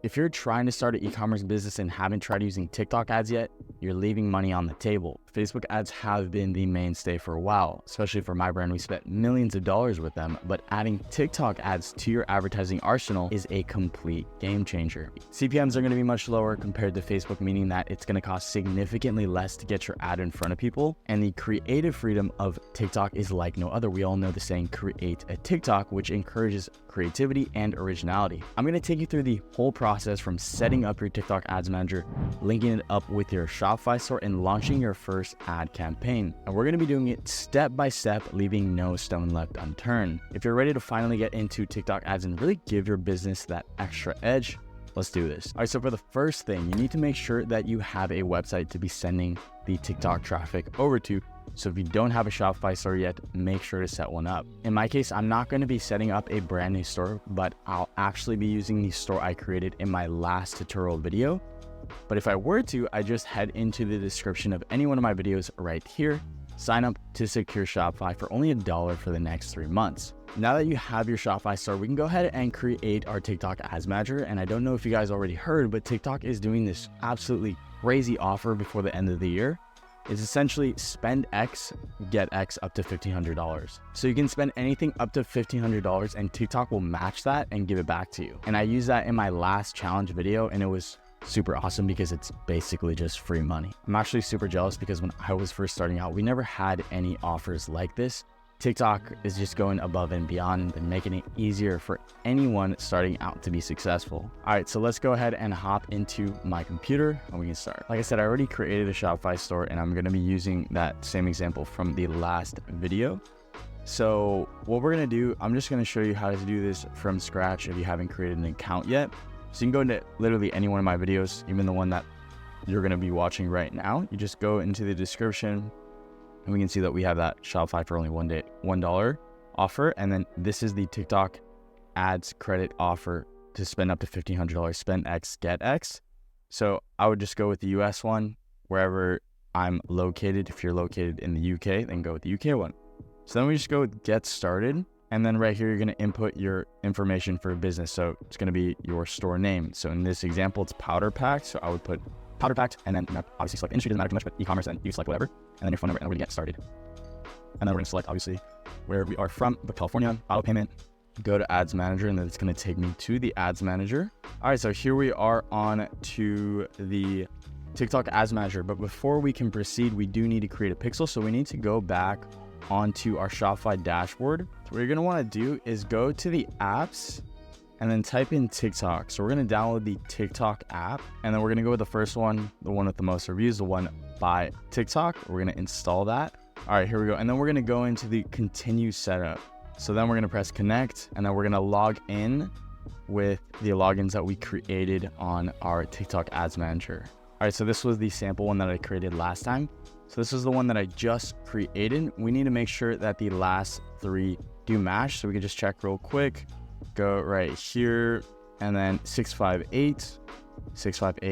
If you're trying to start an e-commerce business and haven't tried using TikTok ads yet, you're leaving money on the table. Facebook ads have been the mainstay for a while, especially for my brand. We spent millions of dollars with them, but adding TikTok ads to your advertising arsenal is a complete game changer. CPMs are going to be much lower compared to Facebook, meaning that it's going to cost significantly less to get your ad in front of people. And the creative freedom of TikTok is like no other. We all know the saying, create a TikTok, which encourages creativity and originality. I'm going to take you through the whole process from setting up your TikTok ads manager, linking it up with your Shopify store, and launching your first ad campaign. And we're going to be doing it step by step, leaving no stone left unturned. If you're ready to finally get into TikTok ads and really give your business that extra edge, let's do this. All right, so for the first thing, you need to make sure that you have a website to be sending the TikTok traffic over to. So if you don't have a Shopify store yet, make sure to set one up. In my case, I'm not going to be setting up a brand new store, but I'll actually be using the store I created in my last tutorial video. But if I were to, I just head into the description of any one of my videos right here, sign up to secure Shopify for only $1 for the next 3 months. Now that you have your Shopify store, we can go ahead and create our TikTok ads manager. And I don't know if you guys already heard, but TikTok is doing this absolutely crazy offer before the end of the year. It's essentially spend X, get X up to $1,500. So you can spend anything up to $1,500 and TikTok will match that and give it back to you. And I used that in my last challenge video and it was super awesome because it's basically just free money. I'm actually super jealous because when I was first starting out, we never had any offers like this. TikTok is just going above and beyond and making it easier for anyone starting out to be successful. All right, so let's go ahead and hop into my computer and we can start. Like I said, I already created a Shopify store and I'm going to be using that same example from the last video. So what we're going to do, I'm just going to show you how to do this from scratch if you haven't created an account yet. So you can go into literally any one of my videos, even the one that you're going to be watching right now. You just go into the description and we can see that we have that Shopify for only $1 offer. And then this is the TikTok ads credit offer to spend up to $1,500, spend X, get X. So I would just go with the US one, wherever I'm located. If you're located in the UK, then go with the UK one. So then we just go with get started. And then right here, you're going to input your information for a business. So it's going to be your store name. So in this example, it's Powder Pack. So I would put Powder Pack, and then obviously select industry, doesn't matter too much, but e-commerce, and you select whatever, and then your phone number, and we're gonna get started. And then we're gonna select obviously where we are from, but California, auto payment, go to ads manager, and then it's gonna take me to the ads manager. All right, so here we are on to the TikTok ads manager, but before we can proceed, we do need to create a pixel. So we need to go back onto our Shopify dashboard. So what you're gonna wanna do is go to the apps, and then type in TikTok. So we're gonna download the TikTok app, and then we're gonna go with the first one, the one with the most reviews, the one by TikTok. We're gonna install that. All right, here we go. And then we're gonna go into the continue setup. So then we're gonna press connect, and then we're gonna log in with the logins that we created on our TikTok ads manager. All right, so this was the sample one that I created last time. So this is the one that I just created. We need to make sure that the last 3 do match. So we can just check real quick. Go right here, and then 658,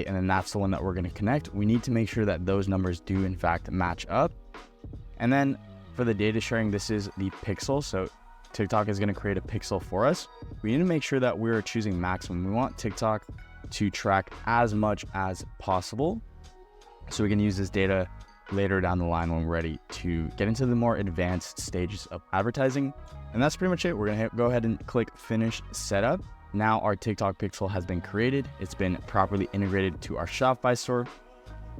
and then that's the one that we're going to connect. We need to make sure that those numbers do in fact match up. And then for the data sharing, this is the pixel. So TikTok is going to create a pixel for us. We need to make sure that we're choosing maximum. We want TikTok to track as much as possible, so we can use this data later down the line when we're ready to get into the more advanced stages of advertising. And that's pretty much it. We're gonna go ahead and click finish setup. Now our TikTok pixel has been created. It's been properly integrated to our Shopify store,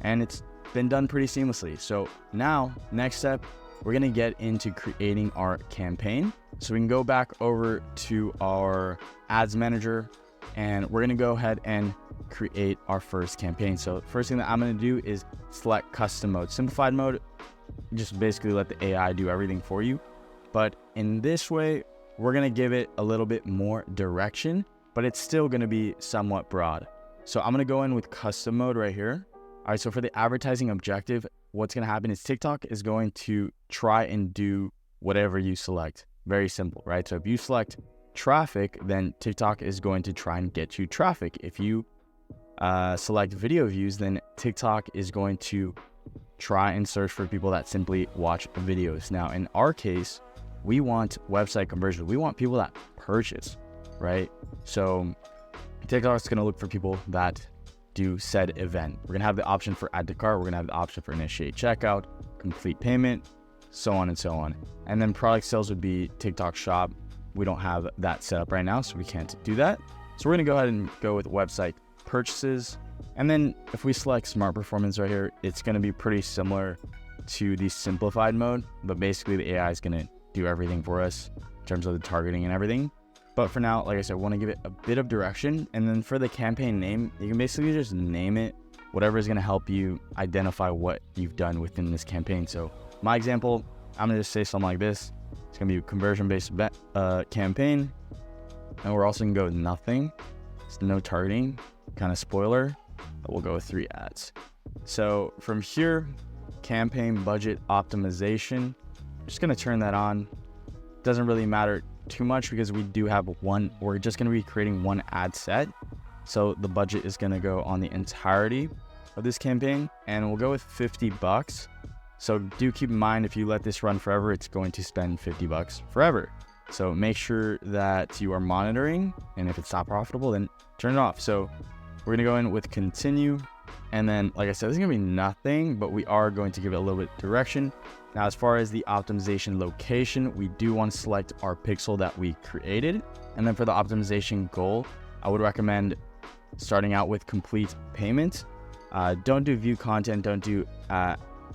and it's been done pretty seamlessly. So now, next step, we're gonna get into creating our campaign. So we can go back over to our ads manager, and we're gonna go ahead and create our first campaign. So first thing that I'm gonna do is select custom mode. Simplified mode, just basically let the AI do everything for you. But in this way, we're gonna give it a little bit more direction, but it's still gonna be somewhat broad. So I'm gonna go in with custom mode right here. All right, so for the advertising objective, what's gonna happen is TikTok is going to try and do whatever you select. Very simple, right? So if you select traffic, then TikTok is going to try and get you traffic. If you select video views, then TikTok is going to try and search for people that simply watch videos. Now, in our case, we want website conversion. We want people that purchase, right? So TikTok's going to look for people that do said event. We're going to have the option for add to cart. We're going to have the option for initiate checkout, complete payment, so on and so on. And then product sales would be TikTok shop. We don't have that set up right now, so we can't do that. So we're going to go ahead and go with website purchases. And then if we select smart performance right here, it's going to be pretty similar to the simplified mode, but basically the AI is going to do everything for us in terms of the targeting and everything. But for now, like I said, I want to give it a bit of direction. And then for the campaign name, you can basically just name it whatever is going to help you identify what you've done within this campaign. So my example, I'm going to just say something like this. It's going to be a conversion-based campaign. And we're also going to go with nothing. It's no targeting, kind of spoiler. But we'll go with 3 ads. So from here, campaign budget optimization, just going to turn that on. Doesn't really matter too much because we do have we're just going to be creating one ad set. So the budget is going to go on the entirety of this campaign, and we'll go with $50. So do keep in mind, if you let this run forever, it's going to spend $50 forever. So make sure that you are monitoring, and if it's not profitable, then turn it off. So we're going to go in with continue. And then, like I said, this is going to be nothing, but we are going to give it a little bit of direction. Now, as far as the optimization location, we do want to select our pixel that we created. And then for the optimization goal, I would recommend starting out with complete payment. Don't do view content, don't do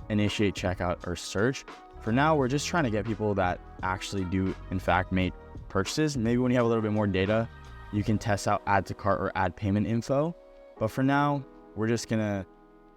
initiate checkout or search. For now, we're just trying to get people that actually do, in fact, make purchases. Maybe when you have a little bit more data, you can test out add to cart or add payment info. But for now, we're just going to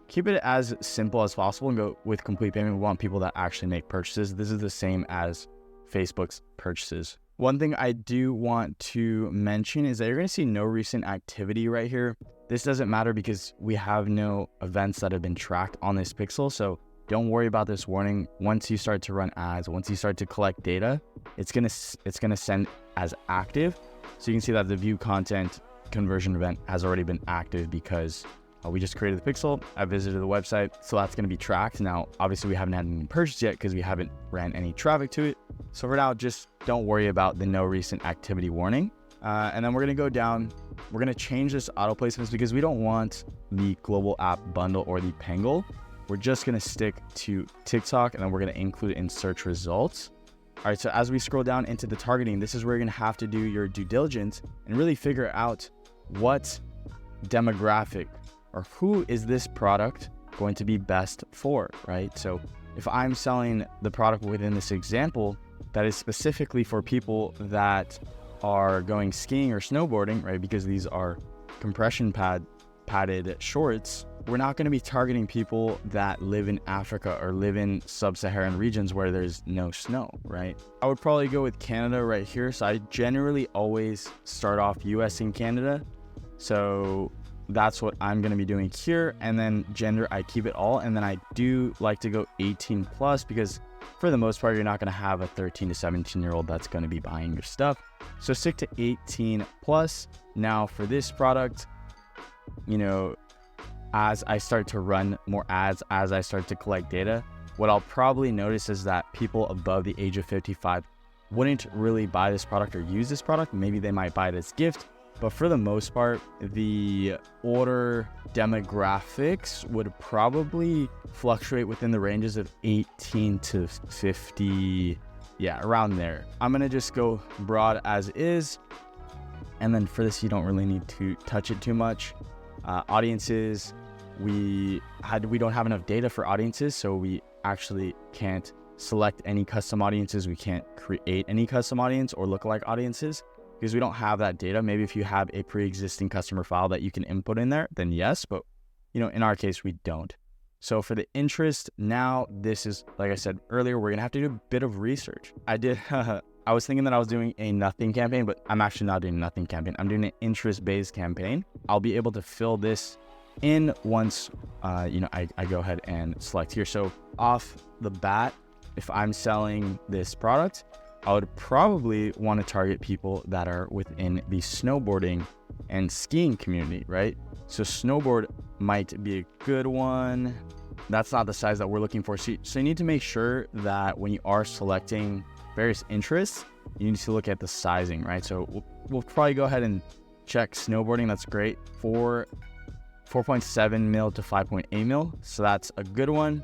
keep it as simple as possible and go with complete payment. We want people that actually make purchases. This is the same as Facebook's purchases. One thing I do want to mention is that you're going to see no recent activity right here. This doesn't matter because we have no events that have been tracked on this pixel. So don't worry about this warning. Once you start to run ads, once you start to collect data, it's going to send as active. So you can see that the view content conversion event has already been active because we just created the pixel. I visited the website, so that's going to be tracked. Now, obviously, we haven't had any purchase yet because we haven't ran any traffic to it. So for now, just don't worry about the no recent activity warning. And then we're going to go down. We're going to change this auto placements because we don't want the global app bundle or the Pengle. We're just going to stick to TikTok, and then we're going to include it in search results. All right, so as we scroll down into the targeting, this is where you're going to have to do your due diligence and really figure out what demographic or who is this product going to be best for, right? So if I'm selling the product within this example that is specifically for people that are going skiing or snowboarding, right? Because these are compression padded shorts, we're not going to be targeting people that live in Africa or live in sub-Saharan regions where there's no snow, right? I would probably go with Canada right here. So I generally always start off US and Canada. So that's what I'm going to be doing here. And then gender, I keep it all. And then I do like to go 18 plus because for the most part, you're not going to have a 13 to 17-year-old that's going to be buying your stuff. So stick to 18 plus. Now for this product, you know, as I start to run more ads, as I start to collect data, what I'll probably notice is that people above the age of 55 wouldn't really buy this product or use this product. Maybe they might buy it as gift. But for the most part, the order demographics would probably fluctuate within the ranges of 18 to 50, yeah, around there. I'm gonna just go broad as is. And then for this, you don't really need to touch it too much. Audiences, we don't have enough data for audiences, so we actually can't select any custom audiences. We can't create any custom audience or lookalike audiences, because we don't have that data. Maybe if you have a pre-existing customer file that you can input in there, then yes, but you know, in our case, we don't. So for the interest, now this is, like I said earlier, we're gonna have to do a bit of research. I was thinking that I was doing a nothing campaign, but I'm actually not doing a nothing campaign. I'm doing an interest-based campaign. I'll be able to fill this in once, I go ahead and select here. So off the bat, if I'm selling this product, I would probably want to target people that are within the snowboarding and skiing community, right? So snowboard might be a good one. That's not the size that we're looking for. So you need to make sure that when you are selecting various interests, you need to look at the sizing, right? So we'll probably go ahead and Check snowboarding, that's great. 4.7 mil to 5.8 mil. So that's a good one.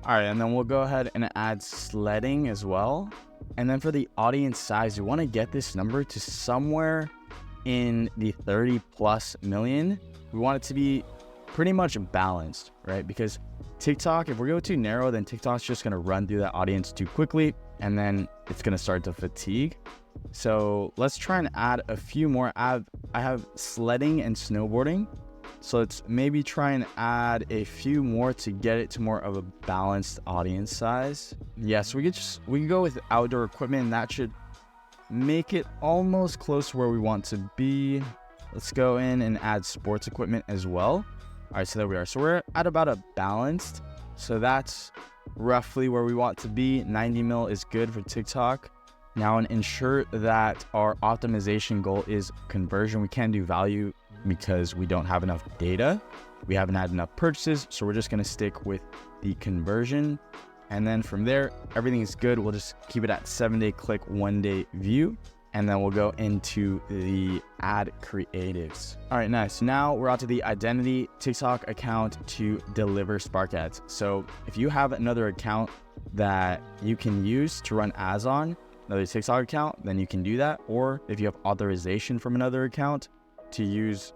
All right, and then we'll go ahead and add sledding as well. And then for the audience size, we want to get this number to somewhere in the 30 plus million. We want it to be pretty much balanced, right? Because TikTok, if we go too narrow, then TikTok's just going to run through that audience too quickly, and then it's going to start to fatigue. So let's try and add a few more. I have sledding and snowboarding. So let's maybe try and add a few more to get it to more of a balanced audience size. Yes, we can go with outdoor equipment, and that should make it almost close to where we want to be. Let's go in and add sports equipment as well. All right, so there we are. So we're at about a balanced. So that's roughly where we want to be. 90 mil is good for TikTok. Now, and ensure that our optimization goal is conversion. We can't do value because we don't have enough data. We haven't had enough purchases. So we're just going to stick with the conversion. And then from there, everything is good. We'll just keep it at 7-day click, 1-day view. And then we'll go into the ad creatives. All right, nice. Now we're out to the identity TikTok account to deliver Spark ads. So if you have another account that you can use to run ads on, another TikTok account, then you can do that. Or if you have authorization from another account to use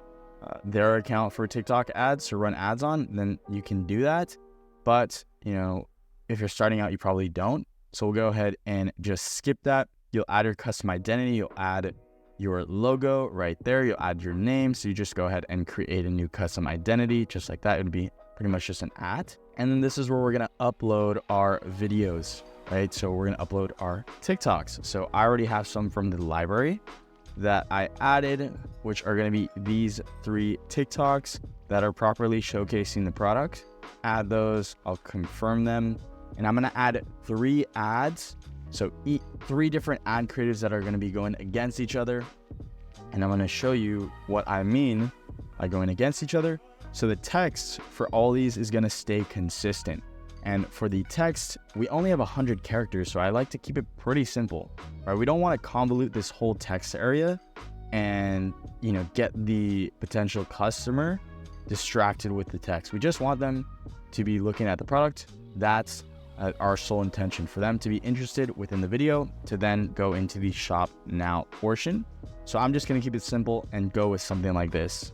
their account for TikTok ads to run ads on, then you can do that. But, if you're starting out, you probably don't. So we'll go ahead and just skip that. You'll add your custom identity. You'll add your logo right there. You'll add your name. So you just go ahead and create a new custom identity just like that. It would be pretty much just an ad. And then this is where we're going to upload our videos, right? So we're going to upload our TikToks. So I already have some from the library that I added, which are going to be these 3 TikToks that are properly showcasing the product. Add those. I'll confirm them. And I'm going to add 3 ads. So 3 different ad creatives that are going to be going against each other. And I'm going to show you what I mean by going against each other. So the text for all these is going to stay consistent. And for the text, we only have 100 characters. So I like to keep it pretty simple, right? We don't want to convolute this whole text area and, get the potential customer distracted with the text. We just want them to be looking at the product. That's our sole intention, for them to be interested within the video to then go into the shop now portion. So I'm just going to keep it simple and go with something like this.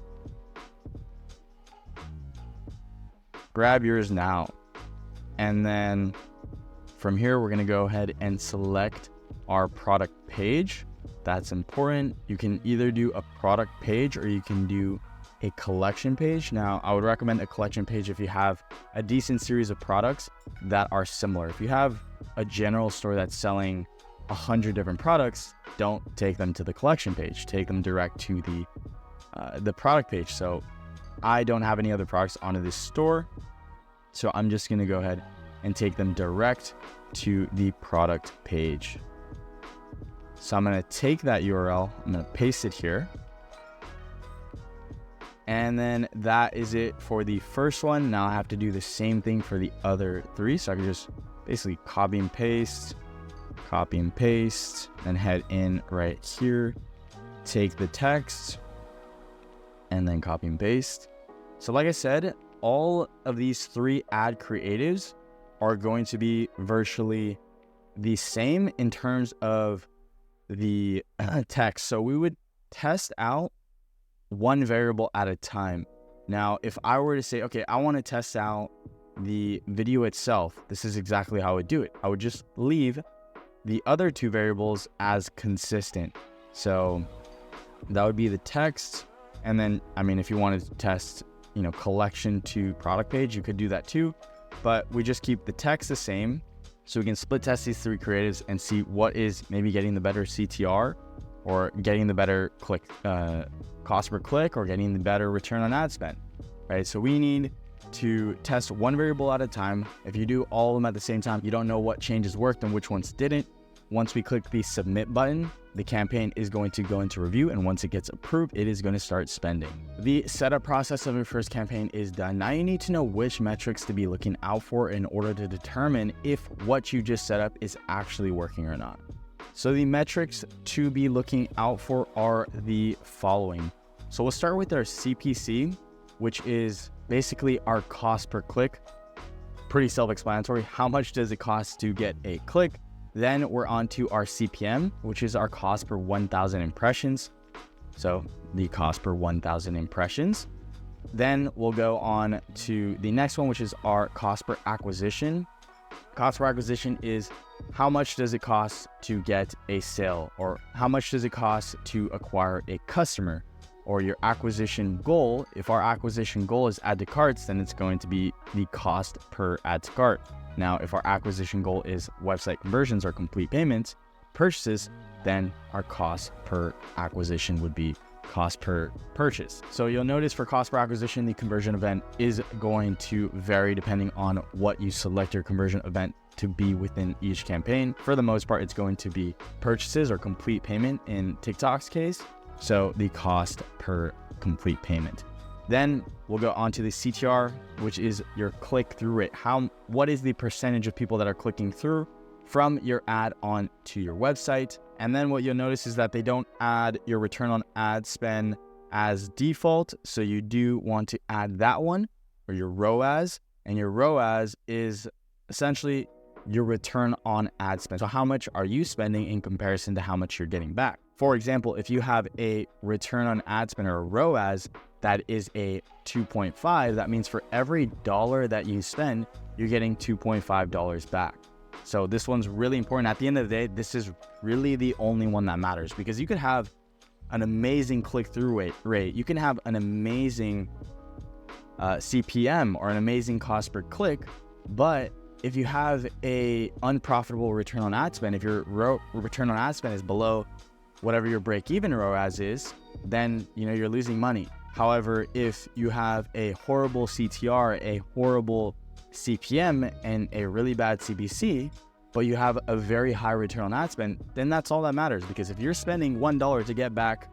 Grab yours now. And then from here, we're going to go ahead and select our product page. That's important. You can either do a product page or you can do a collection page. Now, I would recommend a collection page if you have a decent series of products that are similar. If you have a general store that's selling 100 different products, don't take them to the collection page. Take them direct to the product page. So I don't have any other products onto this store, so I'm just going to go ahead and take them direct to the product page. So I'm going to take that URL, I'm going to paste it here. And then that is it for the first one. Now I have to do the same thing for the other 3. So I can just basically copy and paste, and head in right here, take the text, and then copy and paste. So like I said, all of these 3 ad creatives are going to be virtually the same in terms of the text. So we would test out 1 variable at a time. Now, if I were to say, okay, I want to test out the video itself, this is exactly how I would do it. I would just leave the other 2 variables as consistent. So that would be the text. And then, if you wanted to test, collection to product page, you could do that too. But we just keep the text the same. So we can split test these 3 creatives and see what is maybe getting the better CTR, or getting the better cost per click, or getting the better return on ad spend, right? So we need to test 1 variable at a time. If you do all of them at the same time, you don't know what changes worked and which ones didn't. Once we click the submit button, the campaign is going to go into review, and once it gets approved, it is going to start spending. The setup process of your first campaign is done. Now you need to know which metrics to be looking out for in order to determine if what you just set up is actually working or not. So the metrics to be looking out for are the following. So we'll start with our CPC, which is basically our cost per click. Pretty self-explanatory. How much does it cost to get a click? Then we're on to our CPM, which is our cost per 1,000 impressions. So the cost per 1,000 impressions. Then we'll go on to the next one, which is our cost per acquisition. Cost per acquisition is how much does it cost to get a sale, or how much does it cost to acquire a customer, or your acquisition goal. If our acquisition goal is add to carts, then it's going to be the cost per add to cart. Now, if our acquisition goal is website conversions or complete payments, purchases, then our cost per acquisition would be cost per purchase. So you'll notice for cost per acquisition, the conversion event is going to vary depending on what you select your conversion event to be within each campaign. For the most part, it's going to be purchases or complete payment in TikTok's case. So the cost per complete payment. Then we'll go on to the CTR, which is your click-through rate. What is the percentage of people that are clicking through from your ad on to your website? And then what you'll notice is that they don't add your return on ad spend as default. So you do want to add that one, or your ROAS. And your ROAS is essentially your return on ad spend. So how much are you spending in comparison to how much you're getting back? For example, if you have a return on ad spend or a ROAS that is a 2.5, that means for every dollar that you spend, you're getting $2.5 back. So this one's really important. At the end of the day, this is really the only one that matters, because you could have an amazing click-through rate. You can have an amazing CPM or an amazing cost per click, but if you have a unprofitable return on ad spend, if your return on ad spend is below whatever your break-even ROAS is, then you're losing money. However, if you have a horrible CTR, a horrible CPM, and a really bad CPC, but you have a very high return on ad spend, then that's all that matters. Because if you're spending $1 to get back,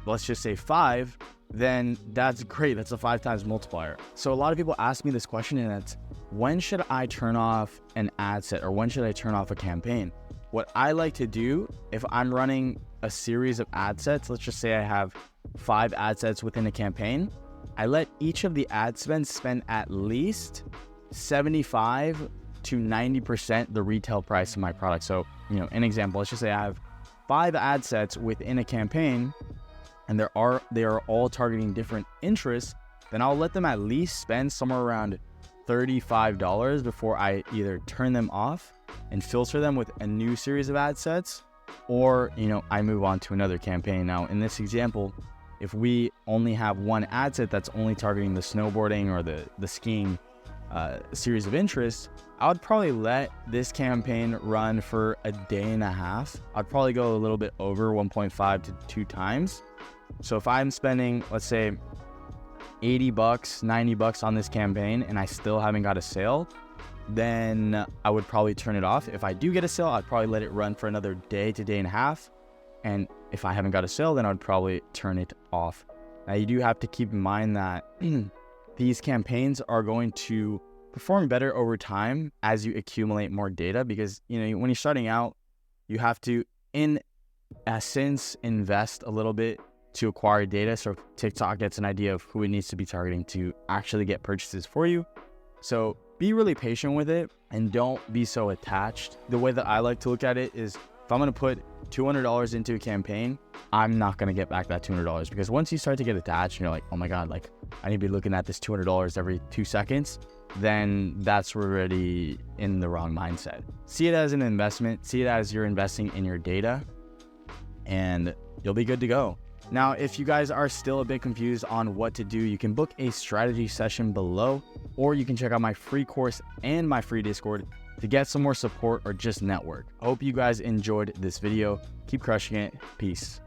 let's just say 5, then that's great. That's a 5 times multiplier. So a lot of people ask me this question, and it's, when should I turn off an ad set, or when should I turn off a campaign? What I like to do, if I'm running a series of ad sets, let's just say I have 5 ad sets within a campaign, I let each of the ad spend at least 75 to 90% the retail price of my product. So, an example, let's just say I have 5 ad sets within a campaign, and they are all targeting different interests, then I'll let them at least spend somewhere around $35 before I either turn them off and filter them with a new series of ad sets, or I move on to another campaign. Now in this example, if we only have one ad set that's only targeting the snowboarding or the skiing series of interests, I would probably let this campaign run for a day and a half. I'd probably go a little bit over 1.5 to 2 times. So if I'm spending, let's say, $80, $90 on this campaign and I still haven't got a sale, then I would probably turn it off. If I do get a sale, I'd probably let it run for another day to day and a half. And if I haven't got a sale, then I'd probably turn it off. Now you do have to keep in mind that these campaigns are going to perform better over time as you accumulate more data, because when you're starting out, you have to, in essence, invest a little bit to acquire data, so TikTok gets an idea of who it needs to be targeting to actually get purchases for you. So be really patient with it and don't be so attached. The way that I like to look at it is, if I'm going to put $200 into a campaign, I'm not going to get back that $200, because once you start to get attached and you're like, oh my God, like I need to be looking at this $200 every 2 seconds, then that's already in the wrong mindset. See it as an investment, see it as you're investing in your data, and you'll be good to go. Now, if you guys are still a bit confused on what to do, you can book a strategy session below, or you can check out my free course and my free Discord to get some more support or just network. I hope you guys enjoyed this video. Keep crushing it. Peace.